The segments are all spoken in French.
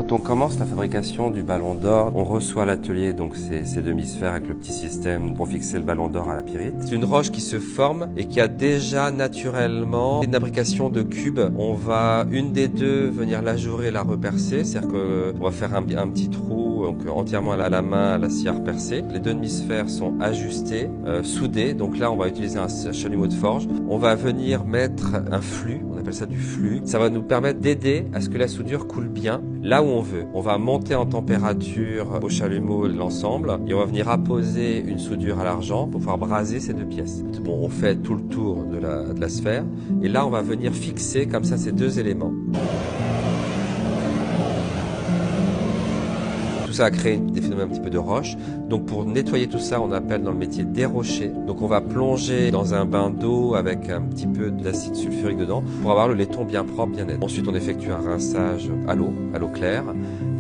Quand on commence la fabrication du ballon d'or, on reçoit à l'atelier donc ces demi-sphères avec le petit système pour fixer le ballon d'or à la pyrite. C'est une roche qui se forme et qui a déjà naturellement une fabrication de cubes. On va une des deux venir l'ajourer, la repercer, c'est-à-dire qu'on va faire un petit trou donc entièrement à la main à la scie à repercer. Les deux demi-sphères sont ajustées, soudées. Donc là, on va utiliser un chalumeau de forge. On va venir mettre un flux, on appelle ça du flux. Ça va nous permettre d'aider à ce que la soudure coule bien là où on veut. On va monter en température au chalumeau l'ensemble et on va venir apposer une soudure à l'argent pour pouvoir braser ces deux pièces. Bon, on fait tout le tour de la sphère et là, on va venir fixer comme ça ces deux éléments. Tout ça a créé des phénomènes un petit peu de roche. Donc pour nettoyer tout ça, on appelle dans le métier dérocher. Donc on va plonger dans un bain d'eau avec un petit peu d'acide sulfurique dedans pour avoir le laiton bien propre, bien net. Ensuite on effectue un rinçage à l'eau claire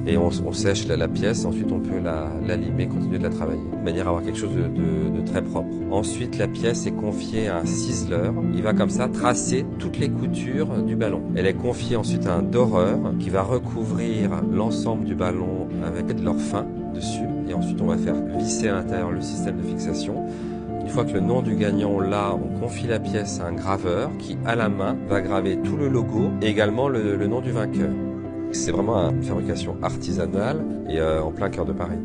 et on sèche la pièce. Ensuite on peut la limer, continuer de la travailler de manière à avoir quelque chose de très propre. Ensuite la pièce est confiée à un ciseleur. Il va comme ça tracer toutes les coutures du ballon. Elle est confiée ensuite à un doreur qui va recouvrir l'ensemble du ballon avec de l'or fin dessus et ensuite on va faire visser à l'intérieur le système de fixation. Une fois que le nom du gagnant l'a, on confie la pièce à un graveur qui à la main va graver tout le logo et également le nom du vainqueur. C'est vraiment une fabrication artisanale et en plein cœur de Paris.